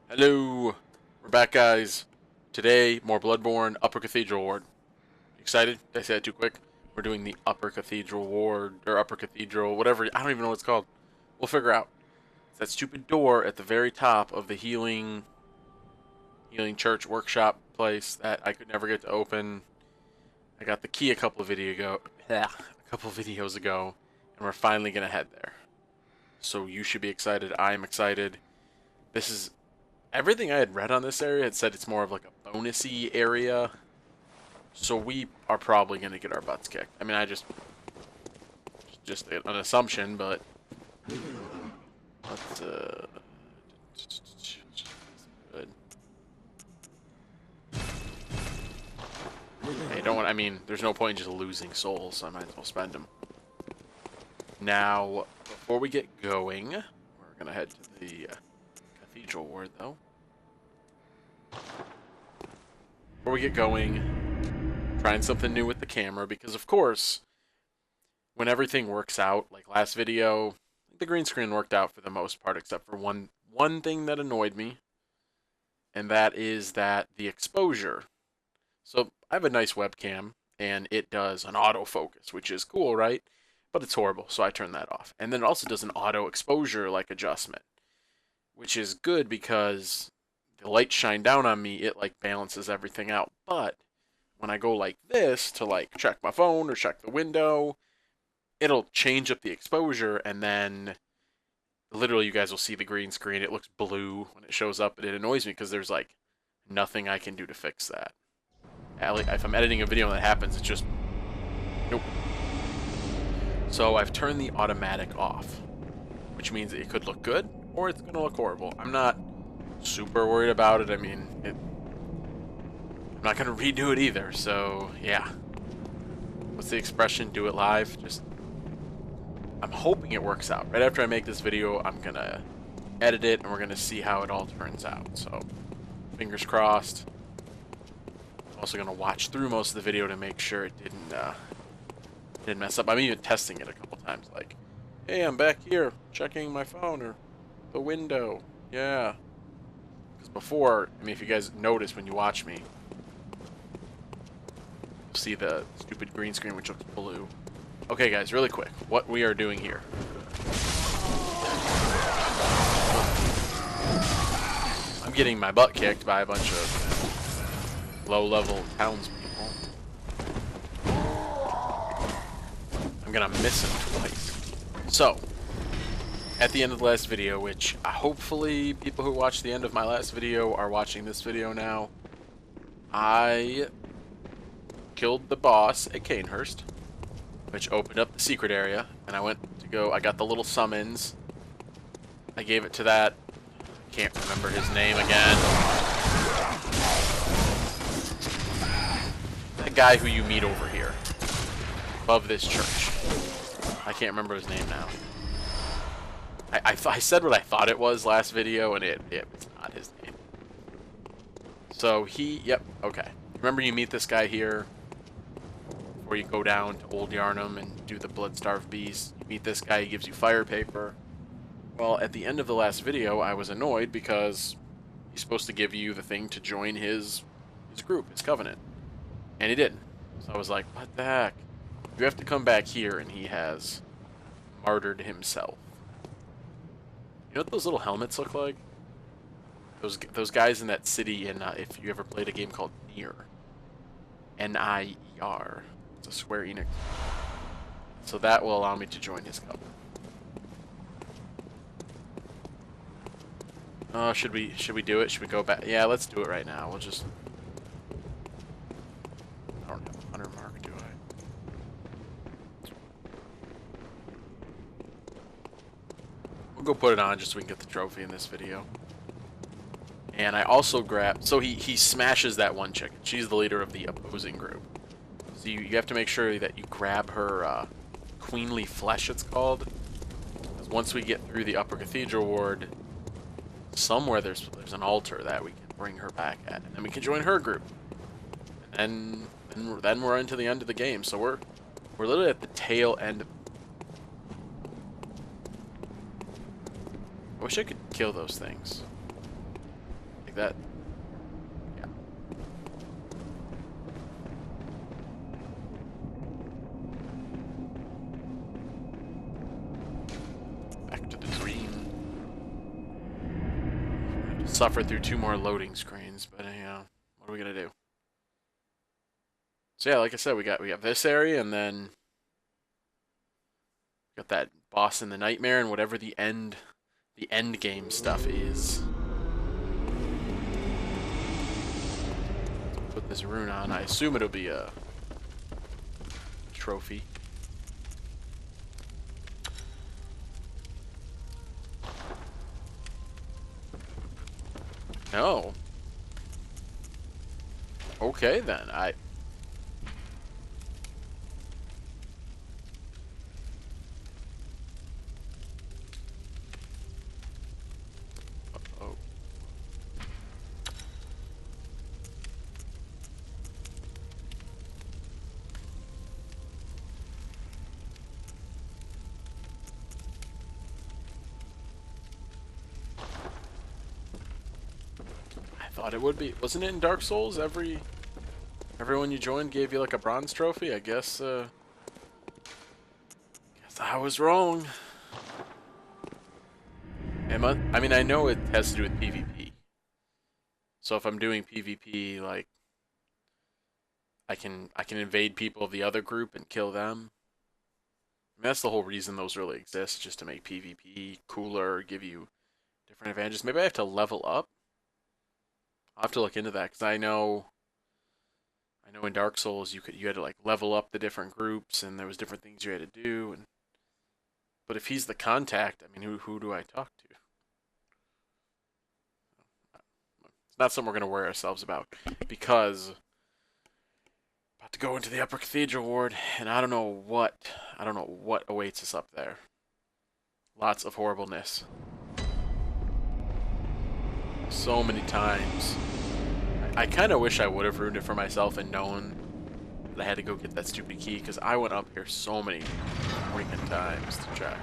Hello, we're back, guys. Today, more Bloodborne, Upper Cathedral Ward. Excited? Did I say that too quick? We're doing the Upper Cathedral Ward, or Upper Cathedral, whatever. I don't even know what it's called. We'll figure out. It's that stupid door at the very top of the healing church workshop place that I could never get to open. I got the key a couple of videos ago, and we're finally gonna head there. So you should be excited. I am excited. This is everything I had read on this area had said it's more of like a bonusy area. So we are probably going to get our butts kicked. I mean, just an assumption, but let's good. Hey, don't want, I mean, there's no point in just losing souls, so I might as well spend them. Now, before we get going, we're going to head to the Cathedral Ward, though. Before we get going, trying something new with the camera, because of course, when everything works out, like last video, the green screen worked out for the most part, except for one thing that annoyed me, and that is that the exposure. So I have a nice webcam, and it does an autofocus, which is cool, right? But it's horrible, so I turned that off. And then it also does an auto exposure like adjustment, which is good because the light shine down on me, it like balances everything out. But when I go like this to like check my phone or check the window, it'll change up the exposure, and then literally you guys will see the green screen. It looks blue when it shows up, and it annoys me because there's like nothing I can do to fix that. If I'm editing a video and that happens, it's just nope. So I've turned the automatic off, which means it could look good or it's gonna look horrible. I'm not super worried about it. I mean, I'm not gonna redo it either, so yeah. What's the expression? Do it live? I'm hoping it works out. Right after I make this video, I'm gonna edit it and we're gonna see how it all turns out. So, fingers crossed. I'm also gonna watch through most of the video to make sure it didn't mess up. I'm even testing it a couple times, like, hey, I'm back here checking my phone or the window. Yeah. Because before, I mean, if you guys notice when you watch me, you'll see the stupid green screen which looks blue. Okay, guys, really quick, what we are doing here. I'm getting my butt kicked by a bunch of low-level townspeople. I'm gonna miss him twice. So, at the end of the last video, which hopefully people who watched the end of my last video are watching this video now, I killed the boss at Canehurst, which opened up the secret area, and I went to go, I got the little summons, I gave it to that, can't remember his name again, the guy who you meet over here, above this church. I can't remember his name now. I said what I thought it was last video, and it's not his name. So yep, okay. Remember you meet this guy here, before you go down to Old Yarnum and do the Blood-Starved Beast. You meet this guy, he gives you fire paper. Well, at the end of the last video, I was annoyed because he's supposed to give you the thing to join his group, his covenant. And he didn't. So I was like, what the heck? You have to come back here, and he has martyred himself. You know what those little helmets look like? Those guys in that city in, if you ever played a game called Nier. N-I-E-R. It's a Square Enix. So that will allow me to join his covenant. Should we do it? Should we go back? Yeah, let's do it right now. We'll just... I don't have a hunter mark, do I? We'll go put it on just so we can get the trophy in this video. And I also grabbed... So he smashes that one chick. She's the leader of the opposing group. So you have to make sure that you grab her queenly flesh, it's called. Because once we get through the Upper Cathedral Ward, somewhere there's an altar that we can bring her back at. And then we can join her group. And then we're into the end of the game. So we're literally at the tail end. I wish I could kill those things. that. Yeah. Back to the dream. Suffer through 2 more loading screens, but you know, what are we gonna do? So yeah, like I said, we got this area, and then got that boss in the nightmare, and whatever the end game stuff is. Put this rune on. I assume it'll be a trophy. No. Okay then. Oh. I thought it would be. Wasn't it in Dark Souls? Everyone you joined gave you like a bronze trophy. I guess I was wrong. I mean, I know it has to do with PvP. So if I'm doing PvP, like, I can invade people of the other group and kill them. I mean, that's the whole reason those really exist, just to make PvP cooler, give you different advantages. Maybe I have to level up. I'll have to look into that, because I know in Dark Souls you had to like level up the different groups, and there was different things you had to do. But if he's the contact, I mean, who do I talk to? It's not something we're gonna worry ourselves about, because about to go into the Upper Cathedral ward, and I don't know what awaits us up there. Lots of horribleness. So many times. I kind of wish I would have ruined it for myself and known that I had to go get that stupid key, because I went up here so many freaking times to try.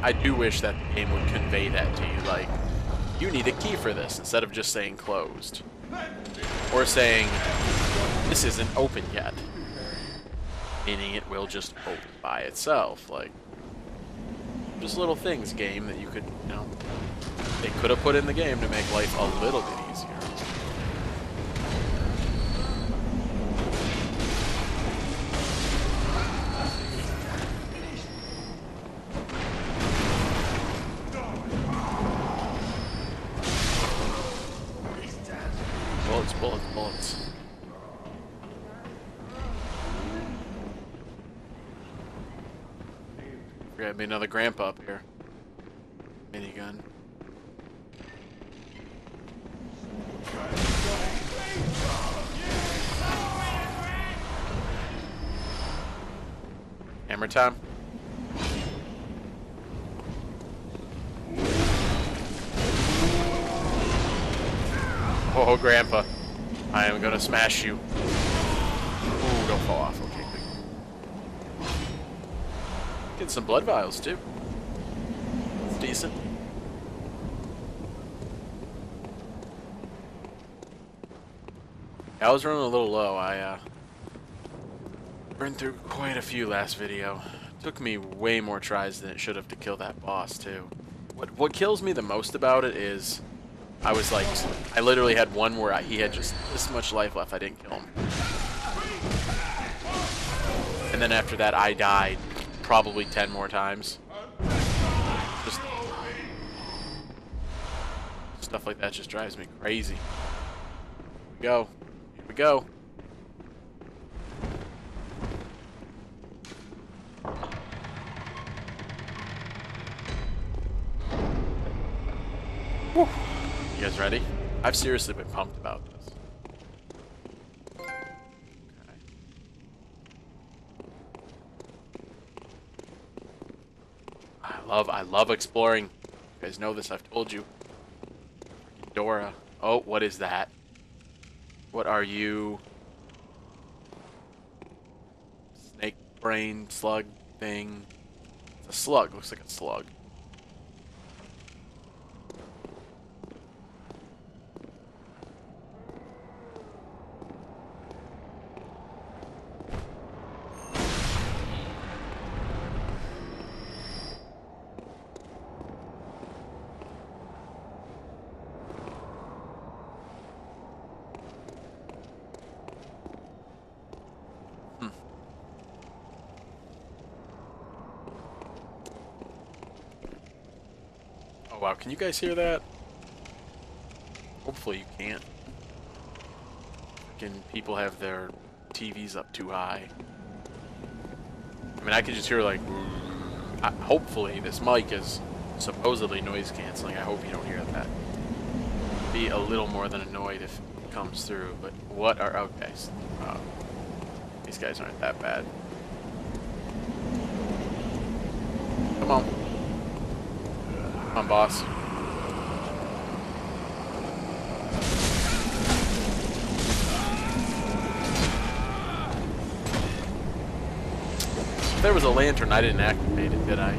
I do wish that the game would convey that to you, like, you need a key for this, instead of just saying closed. Or saying, this isn't open yet. Meaning it will just open by itself, like, just little things, game, that you could, you know, they could have put in the game to make life a little bit easier. Bullets, bullets, bullets. Grab me another grandpa up here. Minigun. Hammer time. Oh, grandpa. I am gonna smash you. Ooh, don't fall off. Okay, good. Get some blood vials, too. It's decent. I was running a little low. I burned through quite a few last video. It took me way more tries than it should have to kill that boss, too. What kills me the most about it is I was like, I literally had one where he had just this much life left. I didn't kill him. And then after that, I died probably 10 more times. Just stuff like that just drives me crazy. Here we go. Here we go. Whew. You guys ready? I've seriously been pumped about this. Okay. I love exploring. You guys know this, I've told you. Dora. Oh, what is that? What are you? Snake brain slug thing. It's a slug. Looks like a slug. Oh wow, can you guys hear that? Hopefully you can't. Freaking people have their TVs up too high. I mean, I could just hear like... hopefully this mic is supposedly noise canceling. I hope you don't hear that. Be a little more than annoyed if it comes through, but what are... Okay. These guys aren't that bad. Come on. Come on, boss. If there was a lantern, I didn't activate it, did I?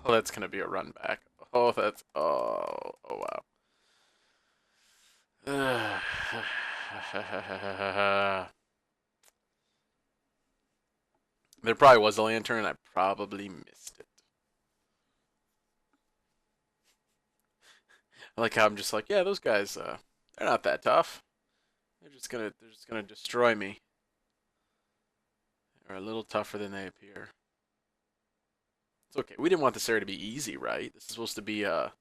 Oh, that's gonna be a run back. Oh, that's... Oh, oh wow. There probably was a lantern, I probably missed it. I like how I'm just like, yeah, those guys, they're not that tough. They're just gonna destroy me. They're a little tougher than they appear. It's okay. We didn't want this area to be easy, right? This is supposed to be a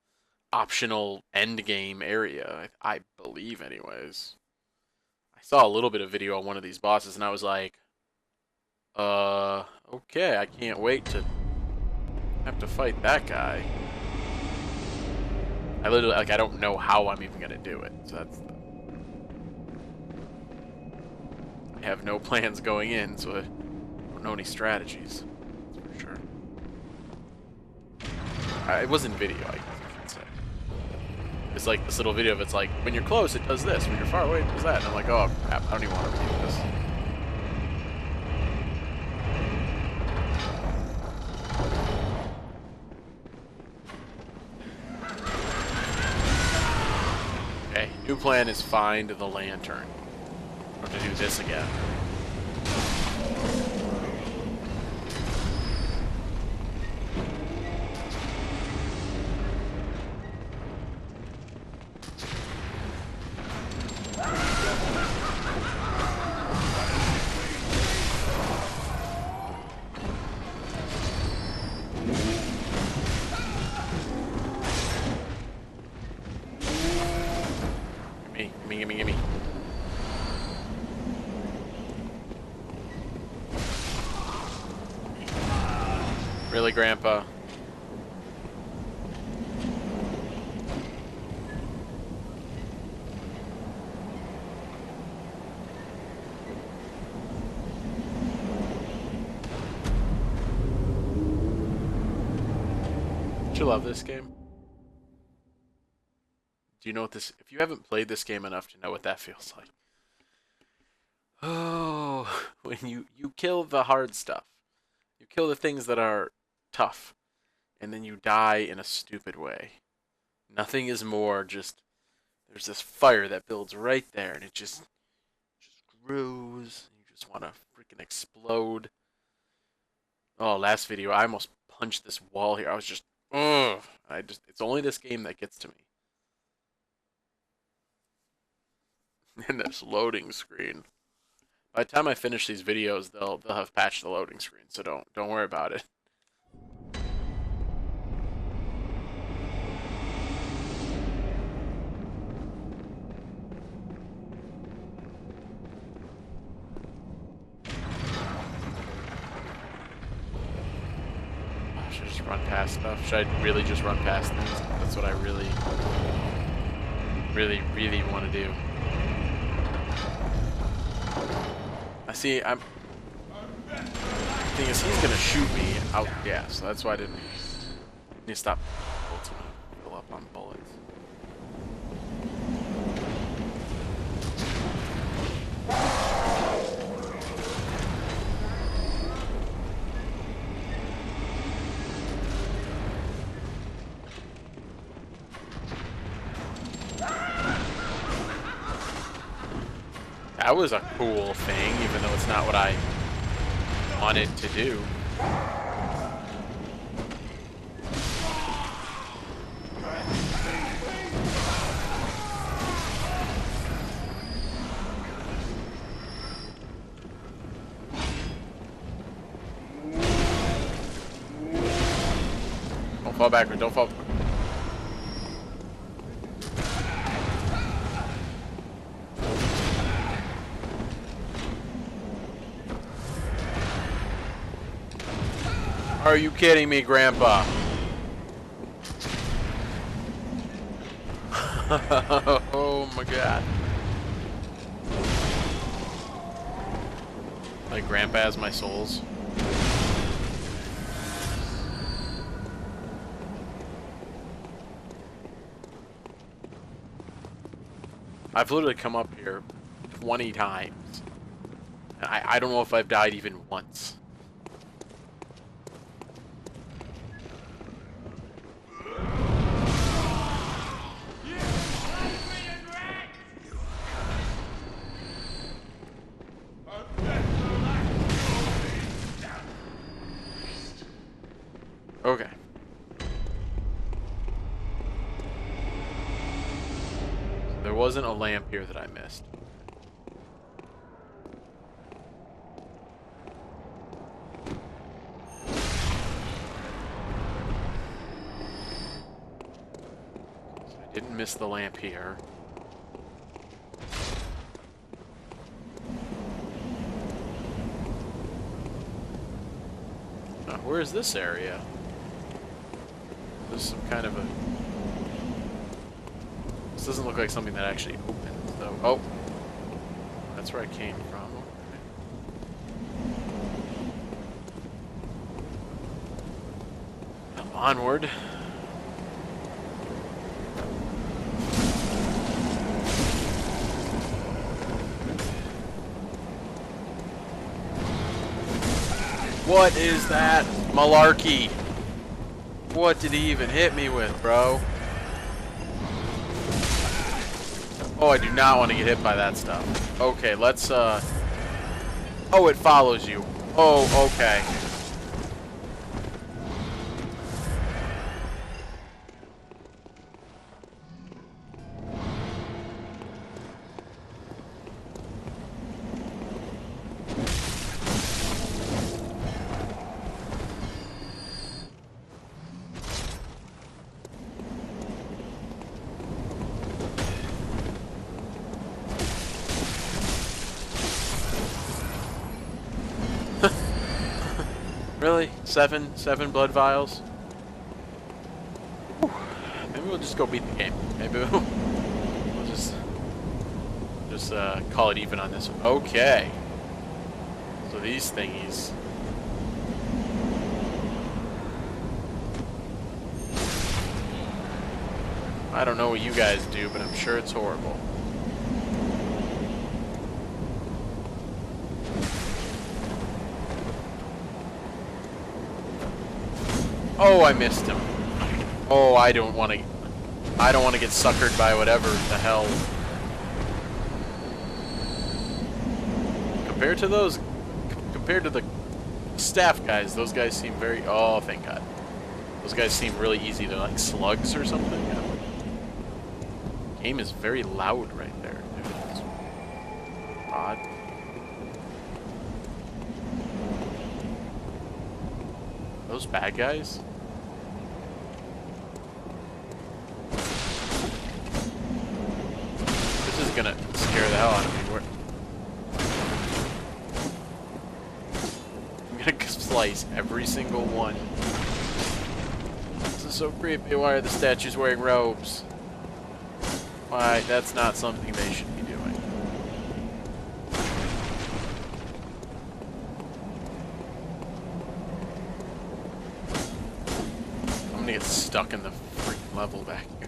optional end game area, I believe, anyways. I saw a little bit of video on one of these bosses, and I was like, okay, I can't wait to have to fight that guy. I literally, like, I don't know how I'm even gonna do it, so that's the... I have no plans going in, so I don't know any strategies, that's for sure. It wasn't video, I should say. It's like this little video of it's like, when you're close, it does this, when you're far away, it does that, and I'm like, oh crap, I don't even want to read this. Okay, new plan is find the lantern. Or to do this again. Gimme. Really, Grandpa? Don't you love this game? Do you know what this... If you haven't played this game enough to know what that feels like. Oh, when you kill the hard stuff. You kill the things that are tough. And then you die in a stupid way. Nothing is more just... There's this fire that builds right there. And it just grows. You just want to freaking explode. Oh, last video, I almost punched this wall here. I was just... Ugh. It's only this game that gets to me. And this loading screen. By the time I finish these videos, they'll have patched the loading screen, so don't worry about it. Should I just run past stuff? Should I really just run past things? That's what I really want to do. I see, the thing is, he's gonna shoot me out, yeah, so that's why I didn't need to stop. Bullets want to fill up on bullets. That was a cool thing, even though it's not what I wanted to do. Don't fall backward, don't fall. Are you kidding me, Grandpa? Oh my god. Like Grandpa has my souls. I've literally come up here 20 times. I don't know if I've died even once. Okay. There wasn't a lamp here that I missed. So I didn't miss the lamp here. Where is this area? This is some kind of a... This doesn't look like something that actually opens, though. Oh! That's where I came from. Okay. Onward. What is that malarkey? What did he even hit me with, bro? Oh, I do not want to get hit by that stuff. Okay, let's, Oh, it follows you. Oh, okay. Really? Seven blood vials? Whew. Maybe we'll just go beat the game. Maybe we'll just call it even on this one. Okay. So these thingies. I don't know what you guys do, but I'm sure it's horrible. Oh, I missed him. Oh, I don't want to get suckered by whatever the hell. Compared to the staff guys, those guys seem very, oh, thank God. Those guys seem really easy. They're like slugs or something. Yeah. Game is very loud right there. It's odd. Those bad guys? This is gonna scare the hell out of me. I'm gonna slice every single one. This is so creepy. Why are the statues wearing robes? Why? That's not something they should be doing. I'm gonna get stuck in the freaking level back here.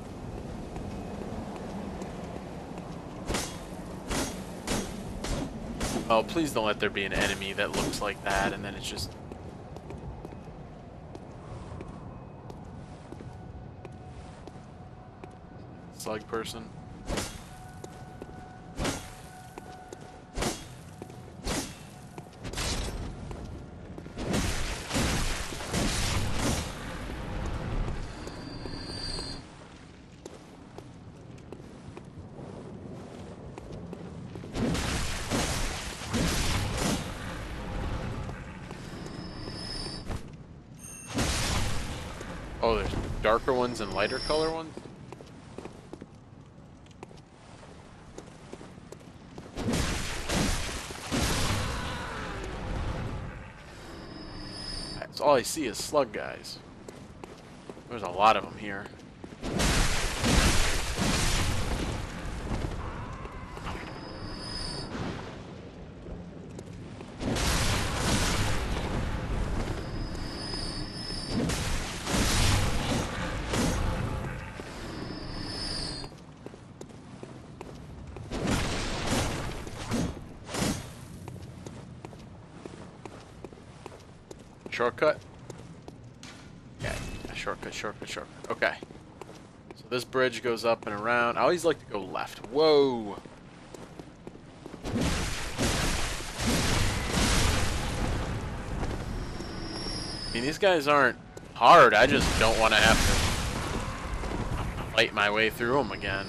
Oh, please don't let there be an enemy that looks like that, and then it's just... slug person. Oh, there's darker ones and lighter color ones? That's all I see is slug guys. There's a lot of them here. Shortcut? Yeah, shortcut. Okay. So this bridge goes up and around. I always like to go left. Whoa! I mean, these guys aren't hard. I just don't want to have to fight my way through them again.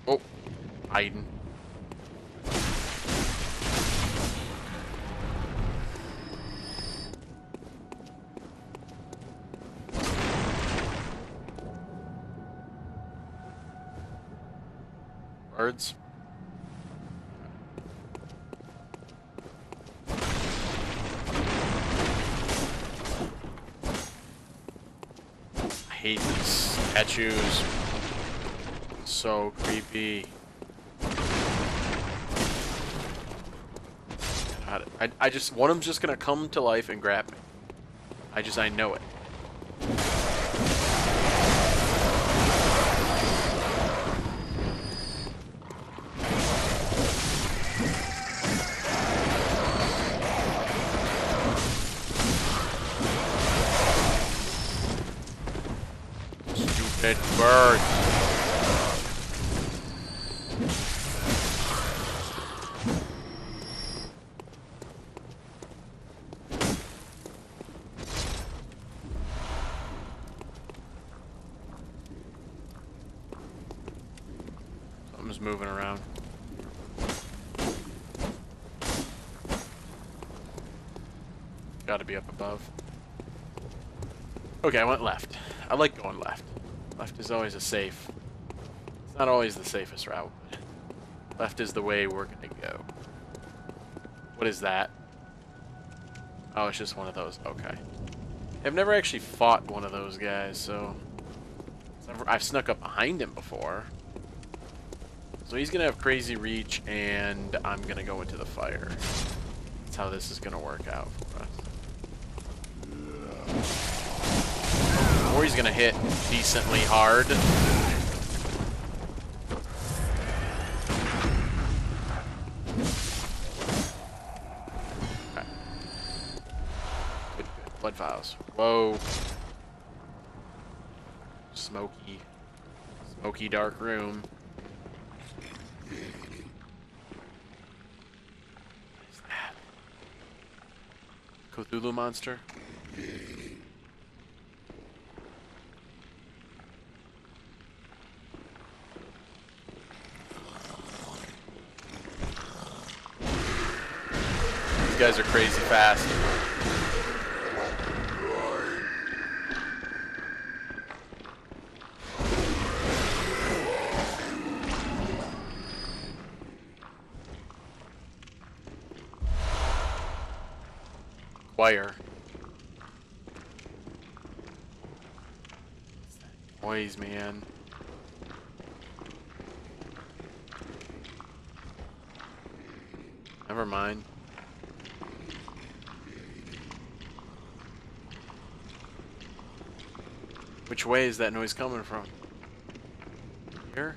Oh, hiding. Birds. I hate these statues. So creepy. God, I just, one of them's just gonna come to life and grab me. I know it. Stupid birds. Something's moving around. Gotta be up above. Okay, I went left. I like going left. Left is always a safe. It's not always the safest route, but left is the way we're gonna go. What is that? Oh, it's just one of those. Okay. I've never actually fought one of those guys, so I've snuck up behind him before. So he's gonna have crazy reach, and I'm gonna go into the fire. That's how this is gonna work out for us. Or he's gonna hit decently hard. Okay. Good. Blood vials. Whoa. Smoky dark room. What is that? Cthulhu monster? These guys are crazy fast. Choir. Noise, man. Never mind. Which way is that noise coming from? Here?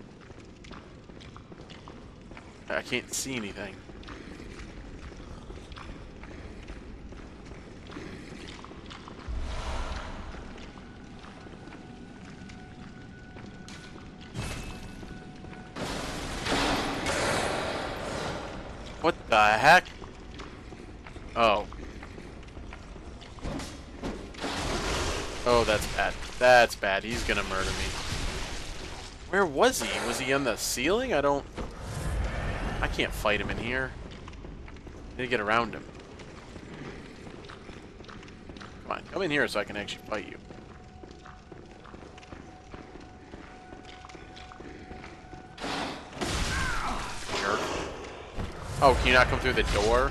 I can't see anything. What the heck? Oh. Oh, that's bad. That's bad. He's gonna murder me. Where was he? Was he on the ceiling? I can't fight him in here. I need to get around him. Come on, come in here so I can actually fight you. Jerk. Oh, can you not come through the door?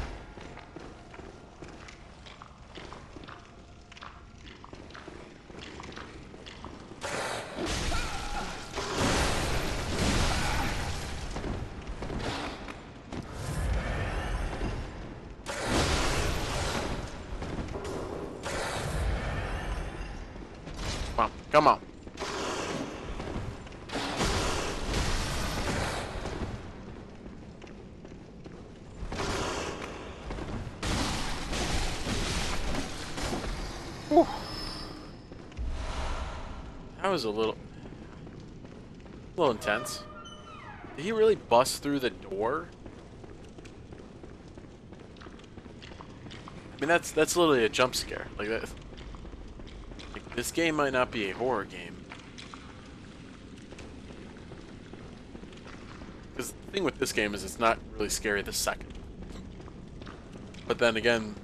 Come on, come on. Whew. That was a little intense. Did he really bust through the door? I mean, that's literally a jump scare. Like that. Like, this game might not be a horror game. Because the thing with this game is it's not really scary the second. But then again,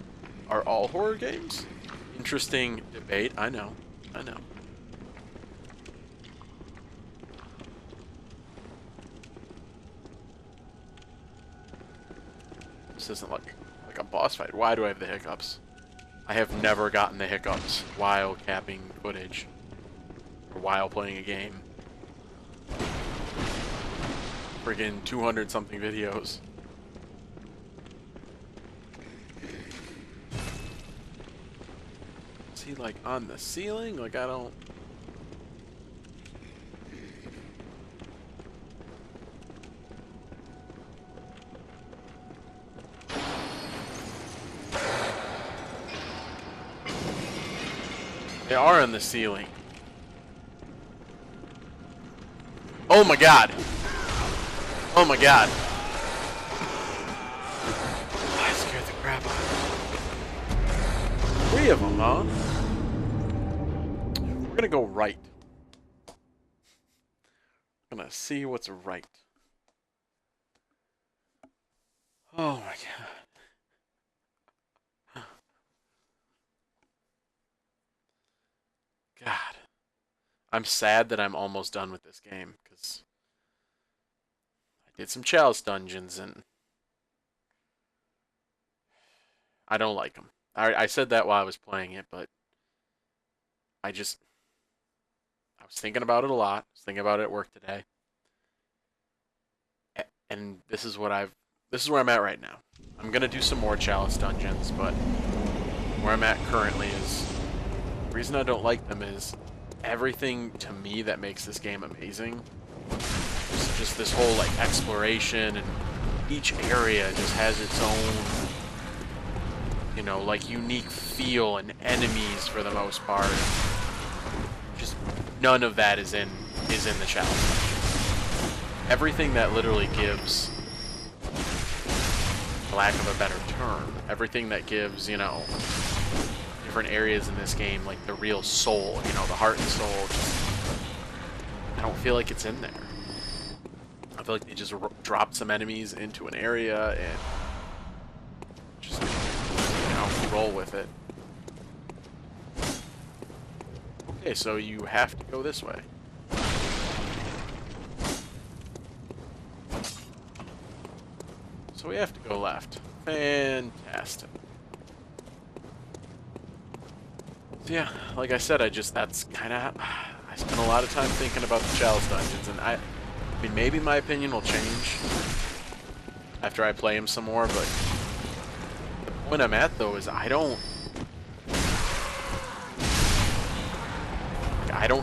are all horror games? Interesting debate. I know. I know. This isn't like a boss fight. Why do I have the hiccups? I have never gotten the hiccups while capping footage. Or while playing a game. Friggin' 200 something videos. Is he like on the ceiling? Like I don't... They are on the ceiling. Oh my god. Oh my god. I scared the crap out of me. 3 of them, huh? We're gonna go right. I'm gonna see what's right. Oh my god. God. I'm sad that I'm almost done with this game, because I did some chalice dungeons, and I don't like them. I said that while I was playing it, but I was thinking about it a lot. I was thinking about it at work today. And this is where I'm at right now. I'm going to do some more chalice dungeons, but where I'm at currently is... The reason I don't like them is everything to me that makes this game amazing. Just this whole like exploration, and each area just has its own, you know, like unique feel and enemies for the most part. Just none of that is in the challenge dungeon. Everything that literally gives, for lack of a better term, everything that gives, you know, different areas in this game, like the real soul, you know, the heart and soul, I don't feel like it's in there. I feel like they just dropped some enemies into an area and just, you know, roll with it. Okay, so you have to go this way. So we have to go left. Fantastic. Yeah, like I said, that's kind of... I spent a lot of time thinking about the chalice dungeons, and I mean, maybe my opinion will change after I play them some more, but the point I'm at, though, is I don't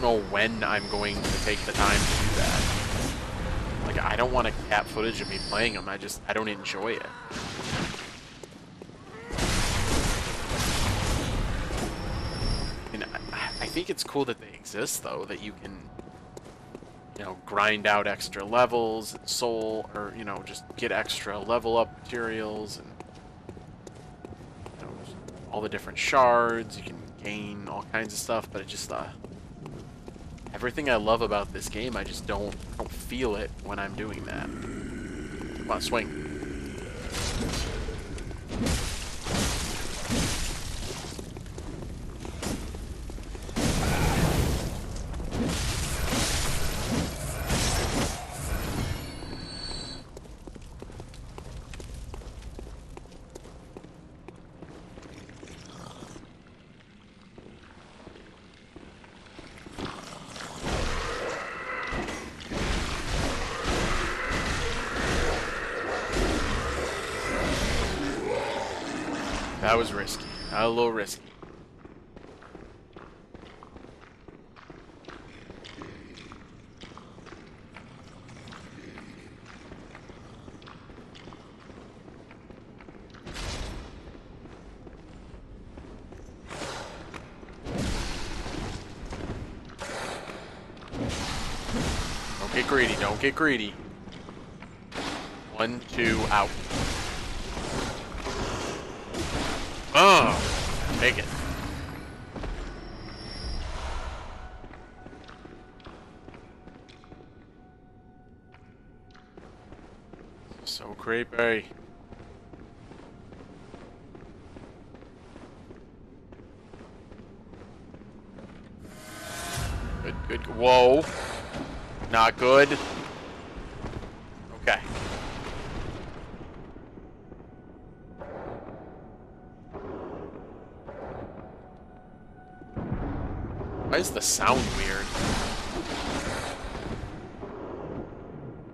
know when I'm going to take the time to do that. Like, I don't want to cap footage of me playing them, I don't enjoy it. I think it's cool that they exist, though, that you can, you know, grind out extra levels and soul, or, you know, just get extra level up materials, and, you know, all the different shards. You can gain all kinds of stuff, but it just, everything I love about this game, I just don't feel it when I'm doing that. Come on, swing. That was risky. A little risky. Don't get greedy. Don't get greedy. 1, 2, out. Oh, take it. So creepy. Good, good. Whoa. Not good. Okay. Why is the sound weird?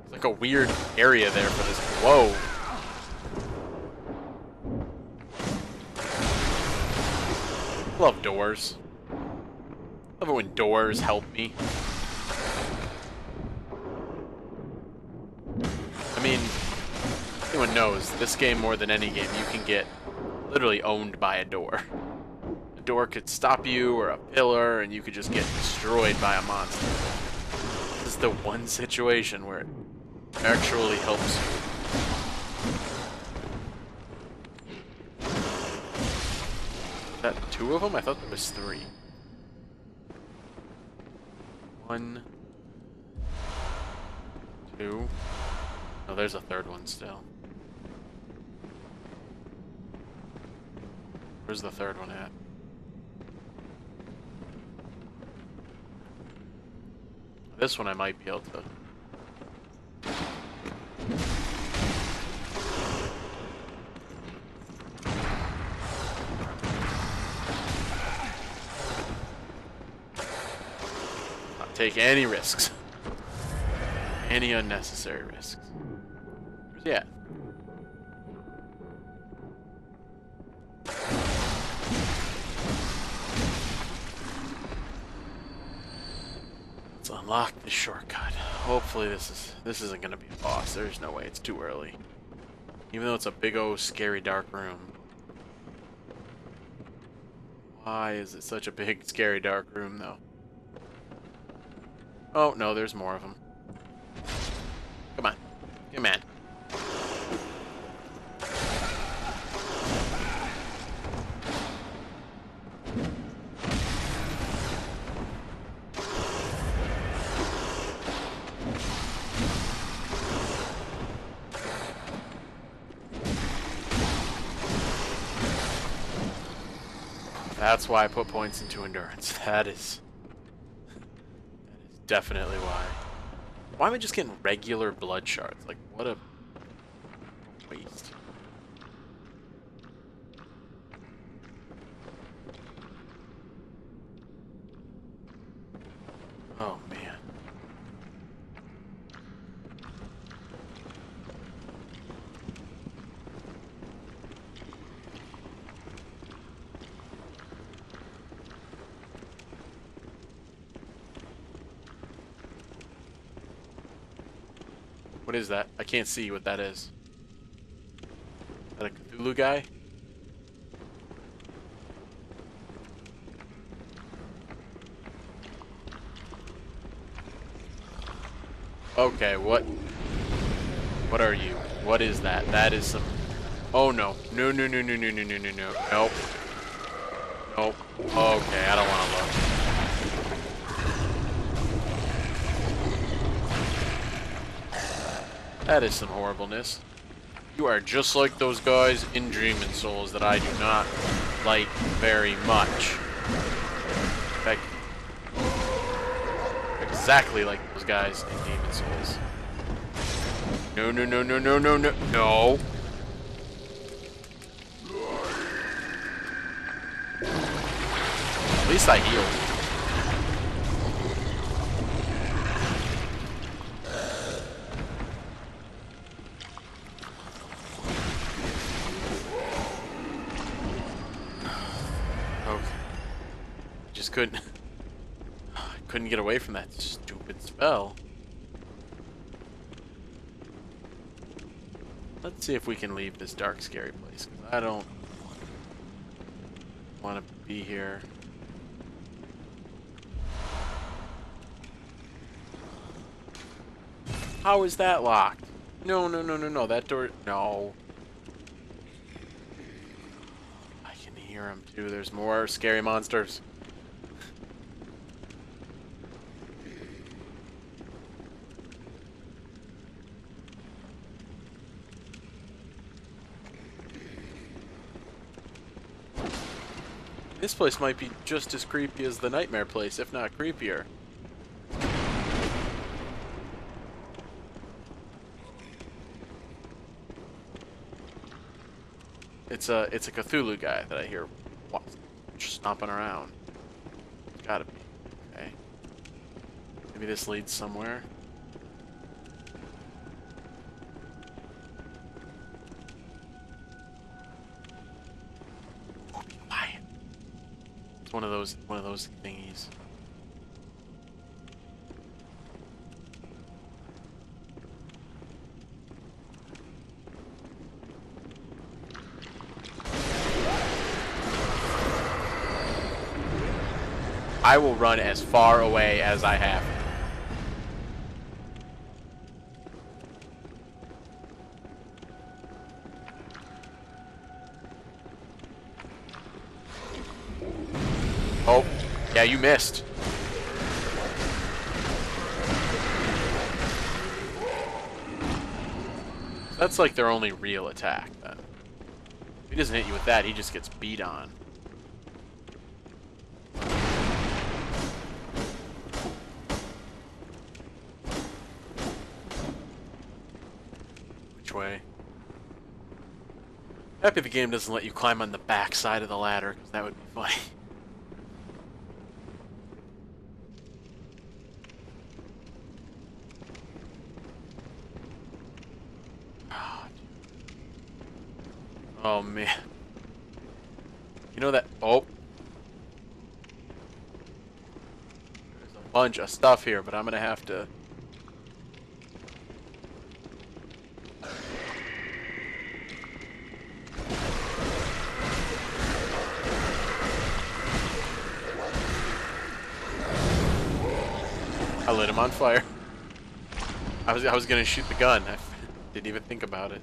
It's like a weird area there for this. Whoa. Love doors. Love it when doors help me. I mean, anyone knows, this game more than any game, you can get literally owned by a door. A door could stop you, or a pillar, and you could just get destroyed by a monster. This is the one situation where it actually helps you. Is that 2 of them? I thought there was 3. 1, 2. Oh, there's a 3rd one still. Where's the 3rd one at? This one I might be able to. Not take any risks. Any unnecessary risks. Where's he at? Let's unlock the shortcut. Hopefully this isn't gonna be a boss. There's no way, it's too early. Even though it's a big old scary dark room. Why is it such a big scary dark room though? Oh no, there's more of them. Come on. Come on. That's why I put points into endurance. That is definitely why. Why am I just getting regular blood shards? Like, what a waste. Oh, man. What is that? I can't see what that is. Is that a Cthulhu guy? Okay, what are you? What is that? That is some... Oh no. No, no, no, no, no, no, no, no, no. Nope. Nope. Okay, I don't want to look. That is some horribleness. You are just like those guys in Demon Souls that I do not like very much. In fact, exactly like those guys in Demon Souls. No, no, no, no, no, no, no, no. At least I healed. Okay. Just couldn't get away from that stupid spell. Let's see if we can leave this dark, scary place, because I don't want to be here. How is that locked? No, no, no, no, no. That door... No. I can hear them, too. There's more scary monsters. This place might be just as creepy as the nightmare place, if not creepier. It's a Cthulhu guy that I hear stomping around. It's gotta be. Okay. Maybe this leads somewhere. Oh, be quiet. It's one of those thingies. I will run as far away as I have. Oh, yeah, you missed. That's like their only real attack, then. If he doesn't hit you with that, he just gets beat on. Way. Happy the game doesn't let you climb on the back side of the ladder, because that would be funny. Oh man. You know that... Oh. There's a bunch of stuff here, but I'm gonna have to... I lit him on fire. I was gonna shoot the gun. I didn't even think about it.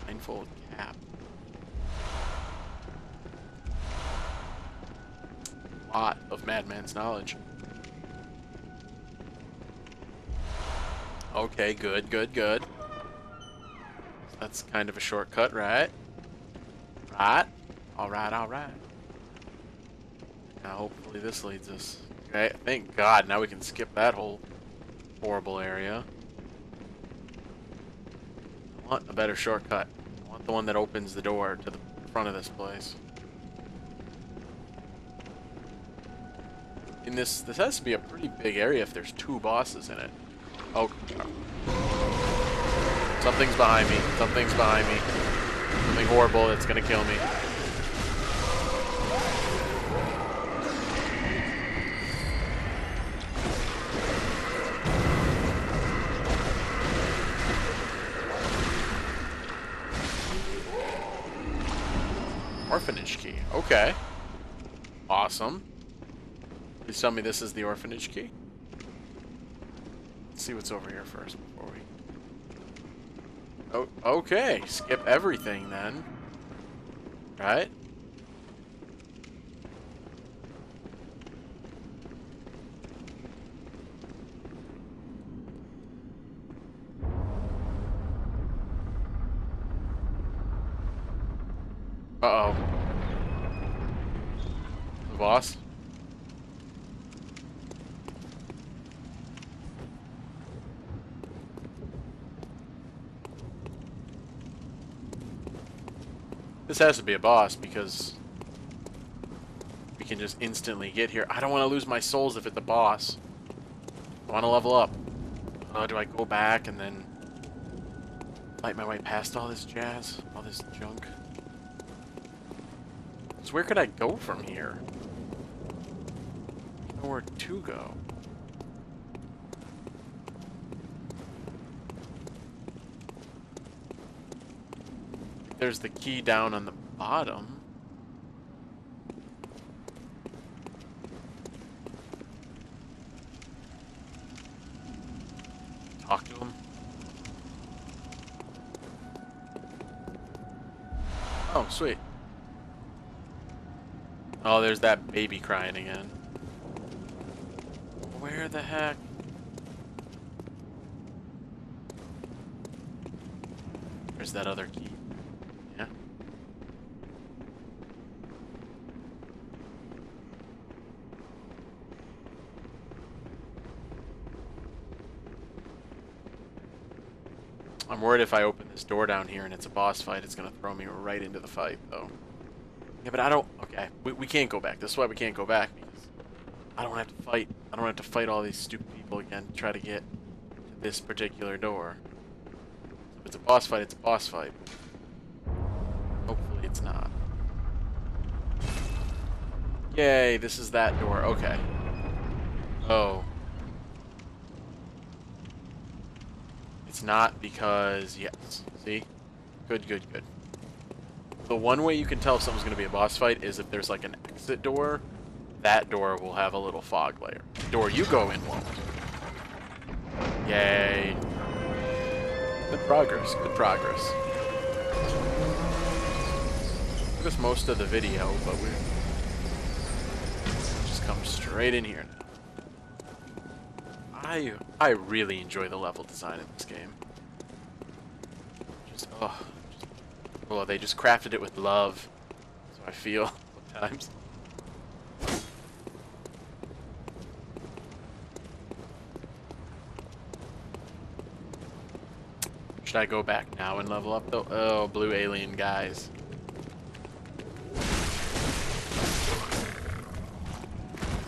Blindfold cap. A lot of Madman's knowledge. Okay, good, good, good. That's kind of a shortcut, right? Right? Alright, alright. Now hopefully this leads us. Okay, thank God, now we can skip that whole horrible area. I want a better shortcut. I want the one that opens the door to the front of this place. In this has to be a pretty big area if there's 2 bosses in it. Oh. Something's behind me. Something's behind me. Something horrible that's gonna kill me. Orphanage key. Okay. Awesome. Please tell me this is the orphanage key. Let's see what's over here first before we... Oh, okay. Skip everything then. Right? Uh-oh. The boss? This has to be a boss because we can just instantly get here. I don't want to lose my souls if it's a boss. I want to level up. Do I go back and then fight my way past all this jazz? All this junk? So where could I go from here? Nowhere to go. There's the key down on the bottom. Talk to him. Oh, sweet. Oh, there's that baby crying again. Where the heck? Where's that other key? Yeah. I'm worried if I open this door down here and it's a boss fight, it's gonna throw me right into the fight, though. Yeah, but I don't... Okay, we can't go back. This is why we can't go back, because I don't have to fight. I don't have to fight all these stupid people again to try to get to this particular door. If it's a boss fight, it's a boss fight. Hopefully it's not. Yay, this is that door. Okay. Oh. It's not because... Yes. See? Good, good, good. The one way you can tell if something's going to be a boss fight is if there's like an exit door. That door will have a little fog layer. The door you go in won't. Yay. Good progress. Good progress. Took us most of the video, but we just come straight in here now. I really enjoy the level design in this game. Just, oh. Well, they just crafted it with love. So I feel at times. Should I go back now and level up though? Oh, blue alien guys.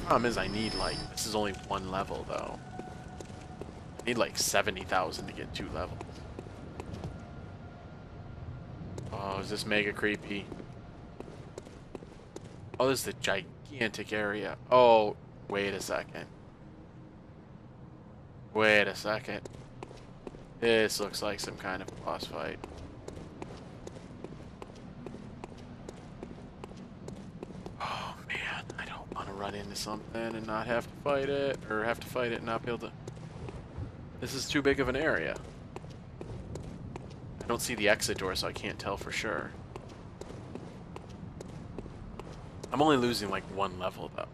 Problem is I need like, this is only one level though. I need like 70,000 to get 2 levels. Oh, is this mega creepy? Oh, this is the gigantic area. Oh, wait a second. Wait a second. This looks like some kind of boss fight. Oh, man. I don't want to run into something and not have to fight it, or have to fight it and not be able to... This is too big of an area. I don't see the exit door, so I can't tell for sure. I'm only losing like 1 level, though.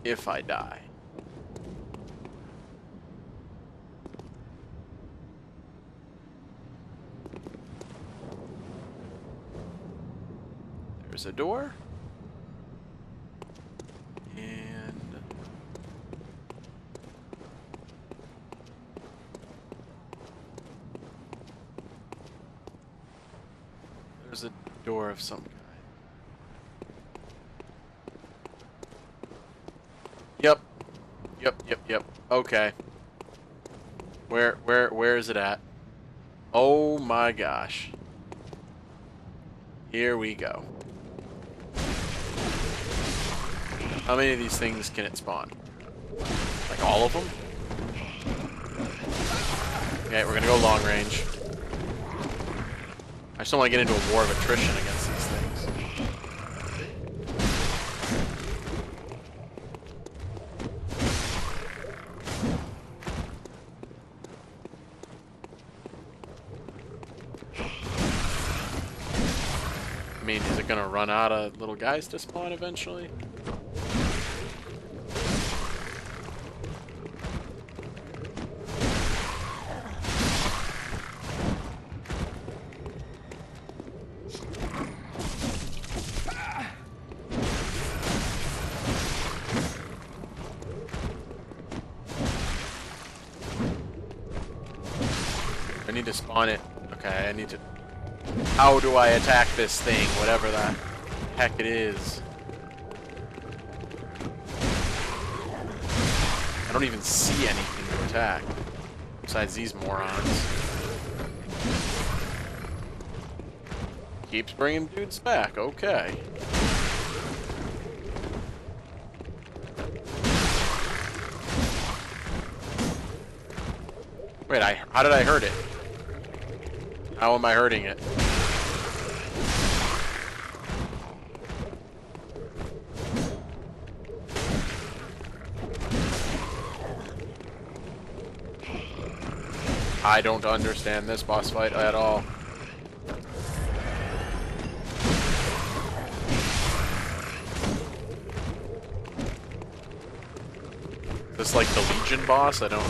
If I die. There's a door. There's a door of some kind. Yep. Yep. Okay. Where is it at? Oh my gosh. Here we go. How many of these things can it spawn? Like all of them? Okay, we're gonna go long range. I just don't want to get into a war of attrition against these things. I mean, is it going to run out of little guys to spawn eventually? need to spawn it. Okay, I need to... How do I attack this thing? Whatever the heck it is. I don't even see anything to attack. Besides these morons. Keeps bringing dudes back. Okay. Wait, how did I hurt it? How am I hurting it? I don't understand this boss fight at all. Is this like the Legion boss? I don't...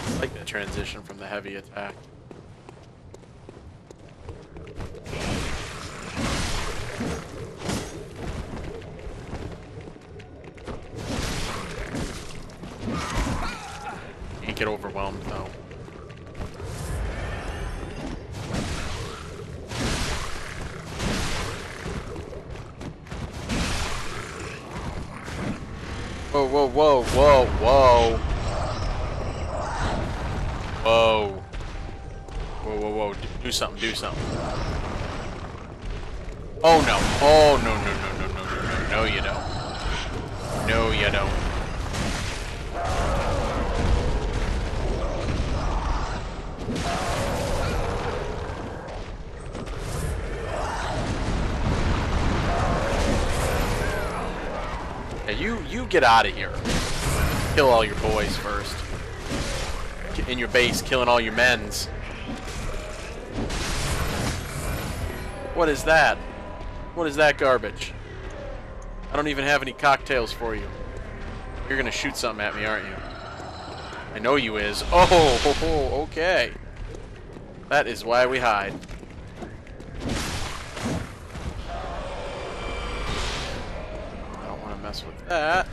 I like the transition from the heavy attack. Can't get overwhelmed though. Whoa, whoa, whoa, whoa, whoa. Whoa. Whoa, whoa, whoa. Do something, do something. Oh no. Oh no, no, no, no, no, no, no. No, you don't. No, you don't. You get out of here. Kill all your boys first. In your base, killing all your men's. What is that? What is that garbage? I don't even have any cocktails for you. You're gonna shoot something at me, aren't you? I know you is. Oh, okay. That is why we hide. Mess with that.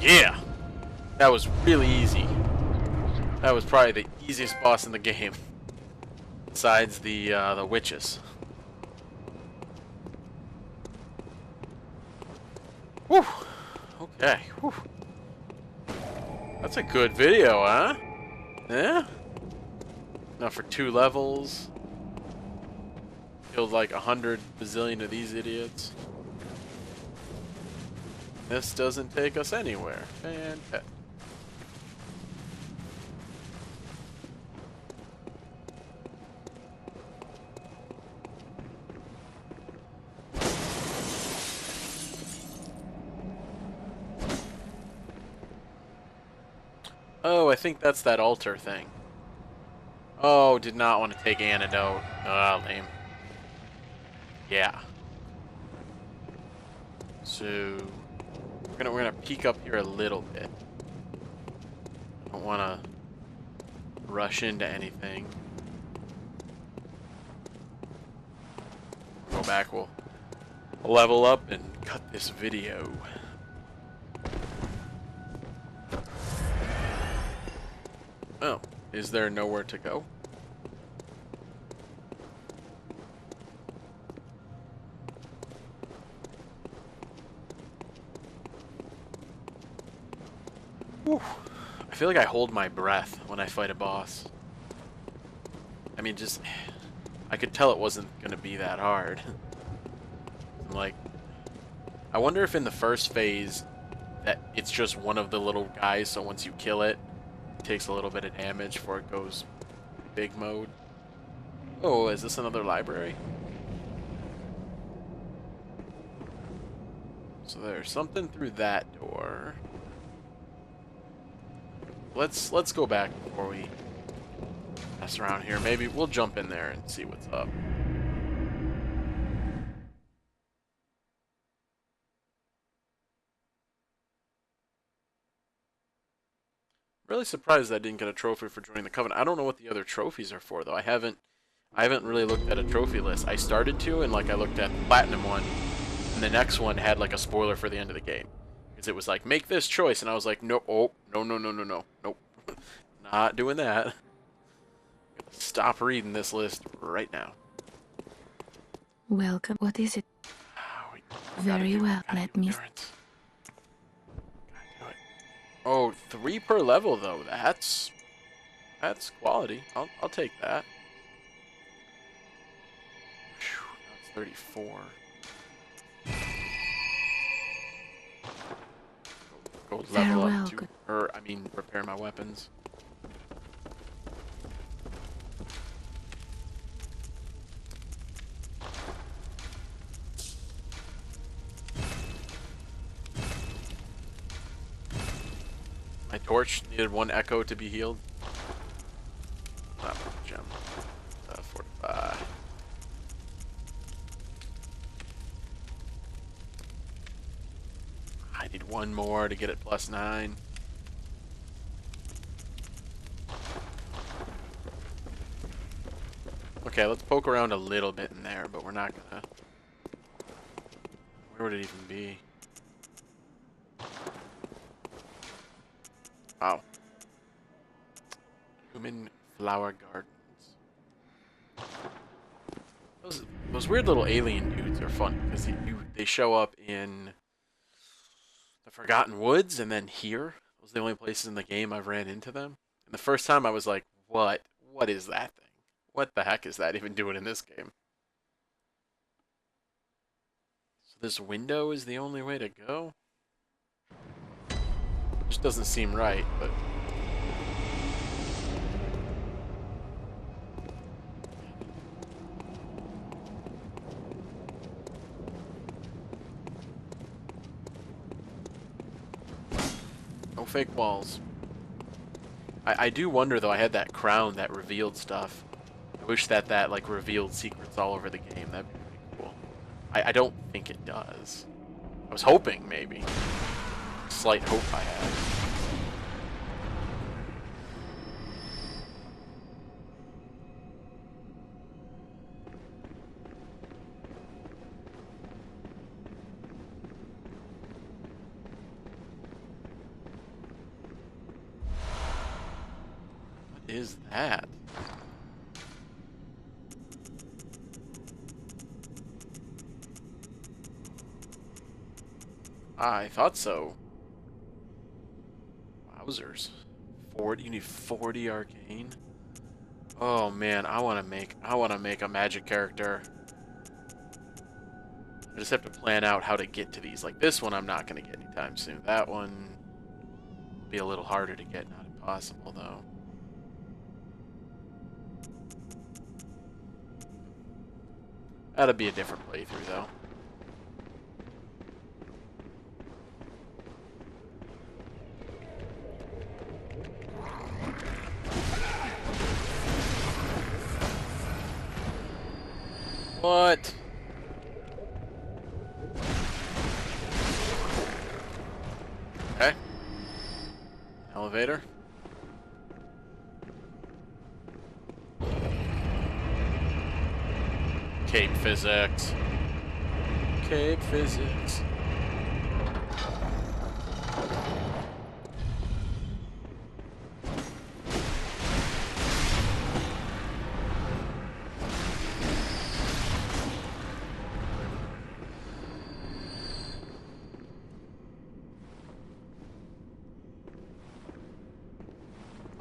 Yeah, that was really easy. That was probably the easiest boss in the game, besides the witches. Whew. Okay. Whew. That's a good video, huh? Yeah. Now for 2 levels, killed like 100 bazillion of these idiots. This doesn't take us anywhere. Fantastic. Oh, I think that's that altar thing. Oh, did not want to take antidote. Ah, lame. Yeah. So... We're gonna peek up here a little bit. Don't wanna rush into anything. Go back, we'll level up and cut this video. Oh, is there nowhere to go? Whew. I feel like I hold my breath when I fight a boss. I mean, just... I could tell it wasn't going to be that hard. Like... I wonder if in the first phase that it's just one of the little guys, so once you kill it, it takes a little bit of damage before it goes big mode. Oh, is this another library? So there's something through that door. let's go back before we mess around here. Maybe we'll jump in there and see what's up. Really surprised I didn't get a trophy for joining the Covenant. I don't know what the other trophies are for though. I haven't really looked at a trophy list. I started to, and like I looked at the Platinum one, and the next one had like a spoiler for the end of the game. Because it was like, make this choice, and I was like, no, oh, no, no, no, no, no, nope. Not doing that. Stop reading this list right now. Welcome. What is it? Very well, let me... Oh, 3 per level though. That's quality. I'll take that. Whew, that's 34. Go level up to, or I mean, repair my weapons. My torch needed 1 echo to be healed. Not gem. 45. I need 1 more to get it +9. Okay, let's poke around a little bit in there, but we're not gonna... Where would it even be? Wow. Human flower gardens. Those weird little alien dudes are fun because they show up in the Forgotten Woods and then here. Those are the only places in the game I've ran into them. And the first time I was like, what? What is that thing? What the heck is that even doing in this game? So this window is the only way to go? Just doesn't seem right, but... No fake walls. I do wonder, though, I had that crown that revealed stuff. I wish that like, revealed secrets all over the game. That'd be pretty cool. I don't think it does. I was hoping, maybe. Slight hope I had. What is that? I thought so. Wowzers. 40, you need 40 arcane? Oh man, I wanna make a magic character. I just have to plan out how to get to these. Like this one I'm not gonna get anytime soon. That one will be a little harder to get, not impossible though. That'll be a different playthrough though. What? Okay. Elevator. Cape physics. Cape physics.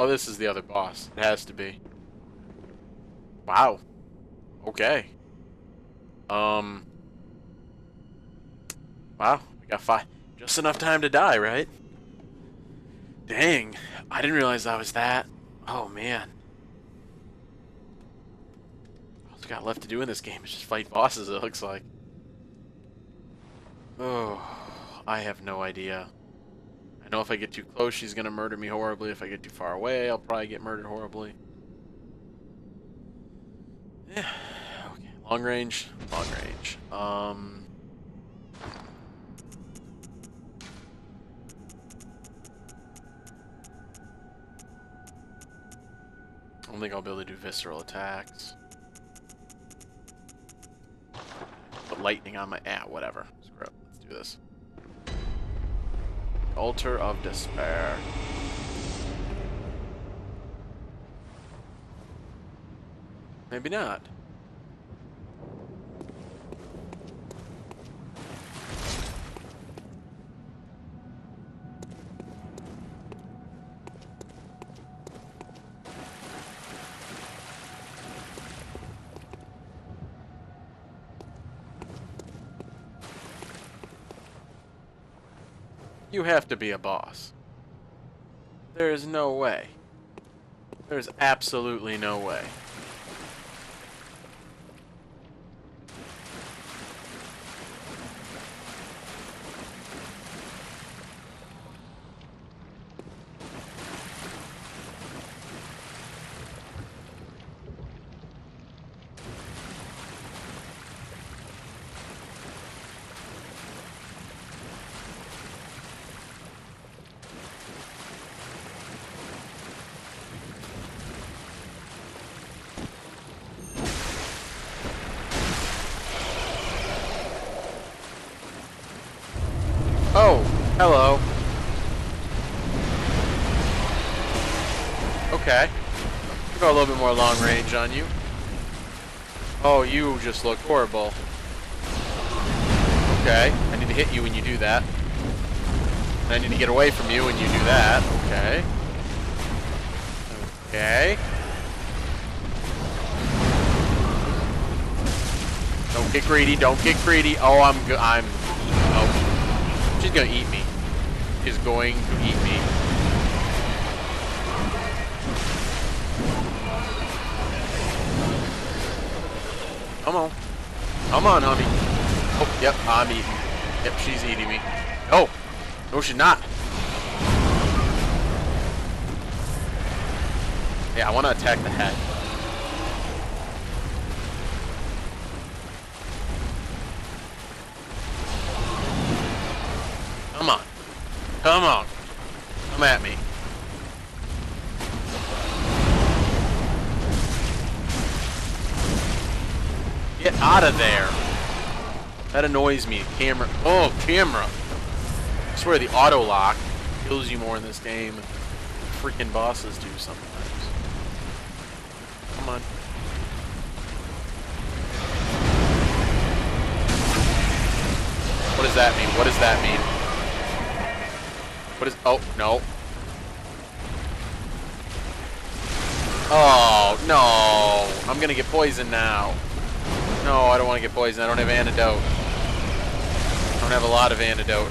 Oh, this is the other boss. It has to be. Wow. Okay. Wow. We got 5. Just enough time to die, right? Dang. I didn't realize that was that. Oh, man. All we got left to do in this game is just fight bosses, it looks like. Oh, I have no idea. I know if I get too close, she's gonna murder me horribly. If I get too far away, I'll probably get murdered horribly. Yeah. Okay. Long range. Long range. I don't think I'll be able to do visceral attacks. Put lightning on my... whatever. Screw it. Let's do this. Altar of Despair. Maybe not. You have to be a boss. There is no way. There's absolutely no way. Oh, hello. Okay. We'll go a little bit more long range on you. Oh, you just look horrible. Okay, I need to hit you when you do that. And I need to get away from you when you do that. Okay. Okay. Don't get greedy, don't get greedy. Oh, I'm good. Oh. She's gonna eat me. She's going to eat me. Come on. Come on, honey. Oh, yep, I'm eating. Yep, she's eating me. Oh! No, she's not. Yeah, I want to attack the head. Come on. Come on. Come at me. Get out of there. That annoys me. Camera. Oh, camera. I swear the auto lock kills you more in this game than freaking bosses do sometimes. Come on. What does that mean? What does that mean? What is... Oh, no. Oh, no. I'm gonna get poisoned now. No, I don't want to get poisoned. I don't have antidote. I don't have a lot of antidote.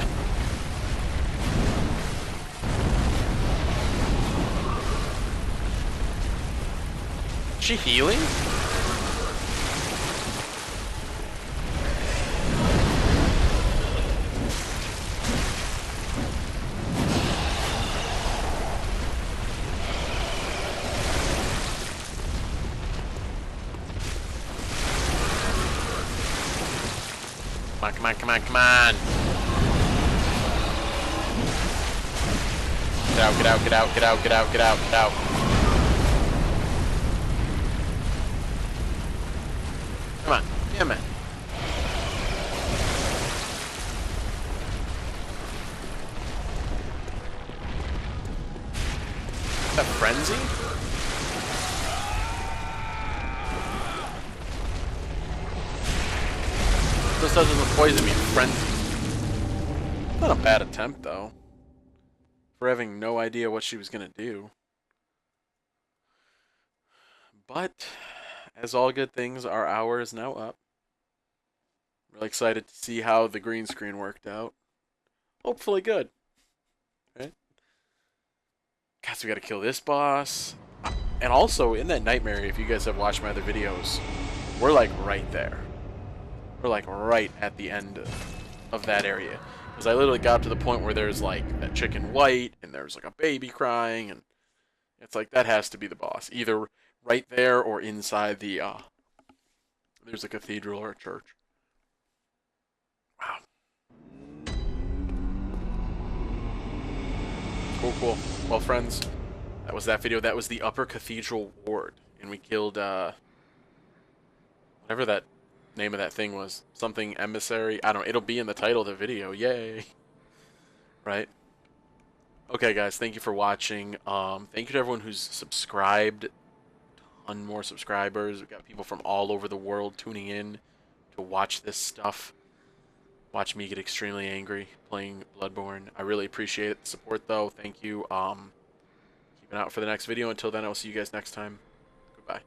Is she healing? Come on, come on, come on. Get out, get out, get out, get out, get out, get out, get out. Come on, damn it. Is that frenzy? This doesn't poison me, frenzy. Not a bad attempt, though. For having no idea what she was gonna do. But, as all good things, our hour is now up. Really excited to see how the green screen worked out. Hopefully good. Right? Guys, we gotta kill this boss. And also, in that nightmare, if you guys have watched my other videos, we're like right there. We're like right at the end of that area. Because I literally got up to the point where there's like that chicken white, and there's like a baby crying, and it's like that has to be the boss. Either right there or inside the there's a cathedral or a church. Wow. Cool, cool. Well, friends, that was that video. That was the Upper Cathedral Ward, and we killed whatever that name of that thing was. Something Emissary. I don't know. It'll be in the title of the video. Yay. Right? Okay, guys. Thank you for watching. Thank you to everyone who's subscribed. Ton more subscribers. We've got people from all over the world tuning in to watch this stuff. Watch me get extremely angry playing Bloodborne. I really appreciate the support, though. Thank you. Keep an eye out for the next video. Until then, I will see you guys next time. Goodbye.